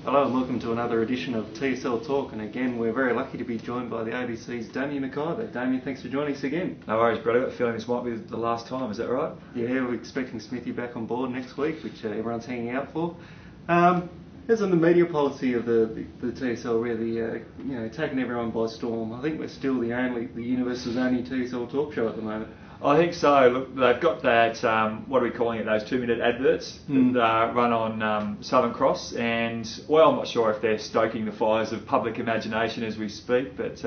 Hello and welcome to another edition of TSL Talk, and again we're very lucky to be joined by the ABC's Damian McIver. Damian, thanks for joining us again. No worries, Brad. I've got a feeling this might be the last time, is that right? Yeah, we're expecting Smithy back on board next week, which everyone's hanging out for. As on the media policy of the TSL really taking everyone by storm. I think we're still the universe's only TSL talk show at the moment. I think so. Look, they've got that, what are we calling it, those 2-minute adverts that run on Southern Cross, and, well, I'm not sure if they're stoking the fires of public imagination as we speak, but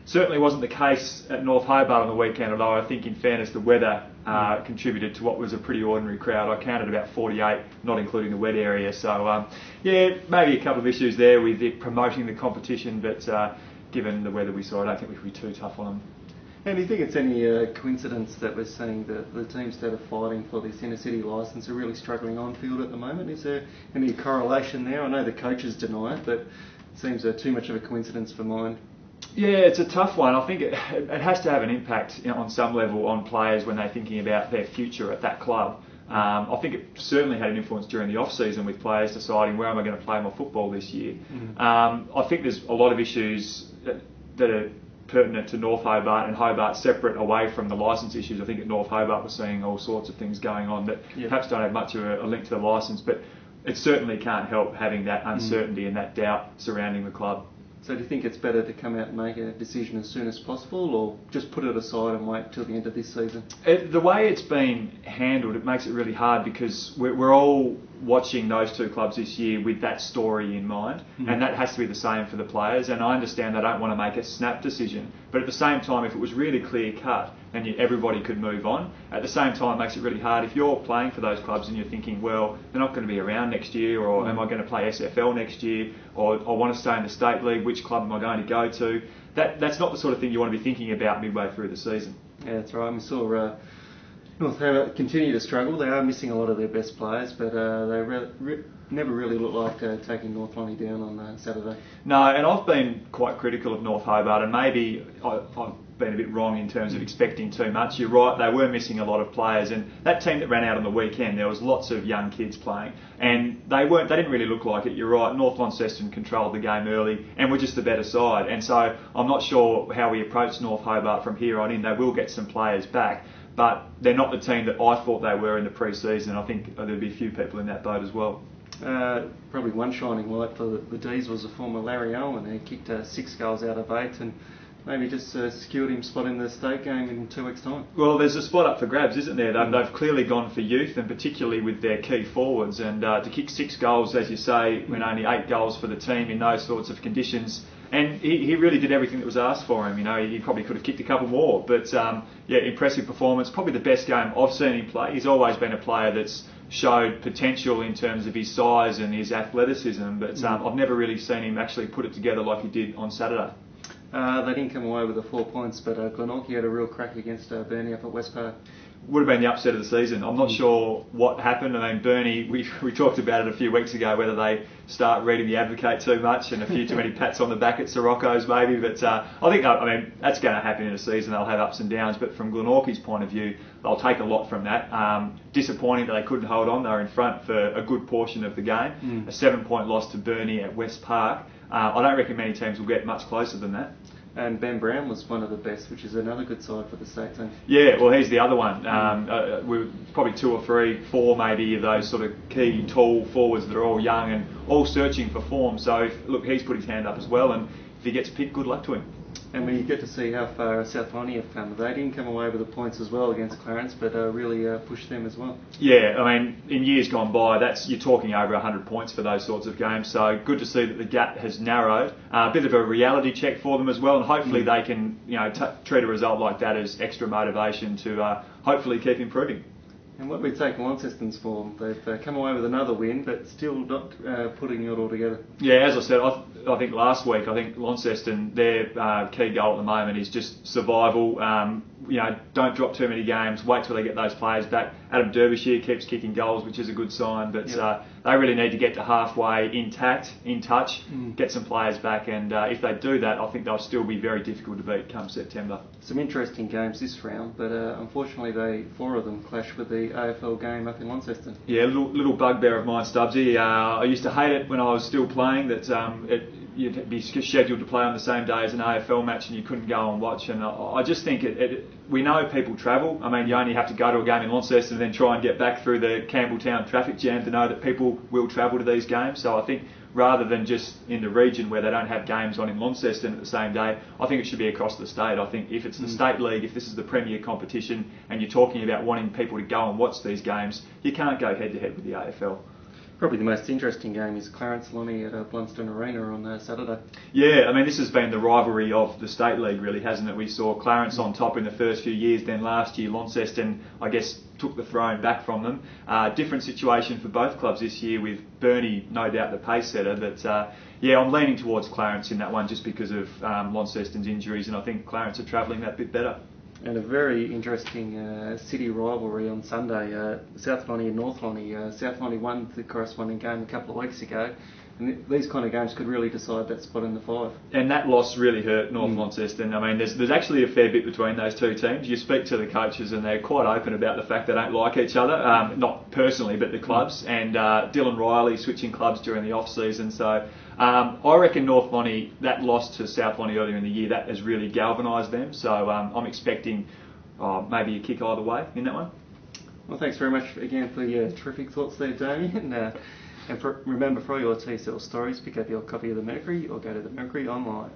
certainly wasn't the case at North Hobart on the weekend, although I think in fairness the weather contributed to what was a pretty ordinary crowd. I counted about 48, not including the wet area, so maybe a couple of issues there with it promoting the competition, but given the weather we saw, I don't think we could be too tough on them. And do you think it's any coincidence that we're seeing the teams that are fighting for this inner city licence are really struggling on field at the moment? Is there any correlation there? I know the coaches deny it, but it seems too much of a coincidence for mine. Yeah, it's a tough one. I think it has to have an impact on some level on players when they're thinking about their future at that club. I think it certainly had an influence during the off-season with players deciding where am I going to play my football this year. I think there's a lot of issues that are pertinent to North Hobart and Hobart separate away from the licence issues. I think at North Hobart we're seeing all sorts of things going on that perhaps don't have much of a link to the licence, but it certainly can't help having that uncertainty and that doubt surrounding the club. So do you think it's better to come out and make a decision as soon as possible, or just put it aside and wait till the end of this season? The way it's been handled, it makes it really hard because we're all watching those two clubs this year with that story in mind, and that has to be the same for the players. And I understand they don't want to make a snap decision, but at the same time, if it was really clear cut and everybody could move on, at the same time it makes it really hard if you're playing for those clubs and you're thinking, well, they're not going to be around next year, or am I going to play SFL next year, or I want to stay in the State League, which club am I going to go to? That's not the sort of thing you want to be thinking about midway through the season. Yeah, that's right. We saw North Hobart continue to struggle. They are missing a lot of their best players, but they never really look like taking North Lonnie down on Saturday. No, and I've been quite critical of North Hobart, and maybe I've been a bit wrong in terms of expecting too much. You're right, they were missing a lot of players, and that team that ran out on the weekend, there was lots of young kids playing, and they didn't really look like it. You're right, North Launceston controlled the game early and were just the better side, and so I'm not sure how we approach North Hobart from here on in. They will get some players back, but they're not the team that I thought they were in the pre-season. I think there'll be a few people in that boat as well. Probably one shining light for the D's was the former Larry Owen. He kicked 6 goals out of 8 and maybe just secured him spot in the state game in 2 weeks' time. Well, there's a spot up for grabs, isn't there? They've clearly gone for youth, and particularly with their key forwards. And to kick 6 goals, as you say, when only 8 goals for the team in those sorts of conditions, and he really did everything that was asked for him. You know, he probably could have kicked a couple more, but impressive performance. Probably the best game I've seen him play. He's always been a player that's showed potential in terms of his size and his athleticism, but I've never really seen him actually put it together like he did on Saturday. They didn't come away with the 4 points, but Glenorchy had a real crack against Burnie up at West Park. Would have been the upset of the season. I'm not sure what happened. I mean, Burnie, we talked about it a few weeks ago, whether they start reading the Advocate too much and a few too many pats on the back at Sirocco's maybe, but I think that's going to happen in a season. They'll have ups and downs, but from Glenorchy's point of view, they'll take a lot from that. Disappointing that they couldn't hold on. They were in front for a good portion of the game. A 7-point loss to Burnie at West Park. I don't reckon many teams will get much closer than that. And Ben Brown was one of the best, which is another good side for the state team. Yeah, well, he's the other one. We're probably 2 or 3, 4 maybe of those sort of key, tall forwards that are all young and all searching for form. So, look, he's put his hand up as well, and if he gets picked, good luck to him. And when you get to see how far South Lonnie have come, they didn't come away with the points as well against Clarence, but really pushed them as well. Yeah, I mean, in years gone by, you're talking over 100 points for those sorts of games. So good to see that the gap has narrowed. A bit of a reality check for them as well, and hopefully they can, treat a result like that as extra motivation to hopefully keep improving. And what we take Launceston's form, they've come away with another win, but still not putting it all together. Yeah, as I said, I think last week, Launceston, their key goal at the moment is just survival. don't drop too many games. Wait till they get those players back. Adam Derbyshire keeps kicking goals, which is a good sign. But they really need to get to halfway intact, in touch, get some players back. And if they do that, I think they'll still be very difficult to beat come September. Some interesting games this round, but unfortunately 4 of them clash with the AFL game up in Launceston. Yeah, little bugbear of mine, Stubbsy. I used to hate it when I was still playing that you'd be scheduled to play on the same day as an AFL match and you couldn't go and watch. And I just think we know people travel. I mean, you only have to go to a game in Launceston and then try and get back through the Campbelltown traffic jam to know that people will travel to these games. So I think rather than just in the region where they don't have games on in Launceston at the same day, I think it should be across the state. I think if it's the state league, if this is the premier competition and you're talking about wanting people to go and watch these games, you can't go head to head with the AFL. Probably the most interesting game is Clarence Lonnie at Blunston Arena on Saturday. Yeah, I mean, this has been the rivalry of the State League, really, hasn't it? We saw Clarence on top in the first few years, then last year Launceston, I guess, took the throne back from them. Different situation for both clubs this year with Bernie, no doubt, the pace setter. But I'm leaning towards Clarence in that one just because of Launceston's injuries, and I think Clarence are travelling that bit better. And a very interesting city rivalry on Sunday, South Lonnie and North Lonnie. South Lonnie won the corresponding game a couple of weeks ago, and these kind of games could really decide that spot in the 5. And that loss really hurt North Launceston. I mean, there's actually a fair bit between those two teams. You speak to the coaches and they're quite open about the fact they don't like each other, not personally, but the clubs. And Dylan Riley switching clubs during the off-season. So I reckon North Lonnie, that loss to South Lonnie earlier in the year, that has really galvanised them. So I'm expecting maybe a kick either way in that one. Well, thanks very much again for your terrific thoughts there, Damien. And remember, for all your TSL stories, pick up your copy of the Mercury or go to the Mercury online.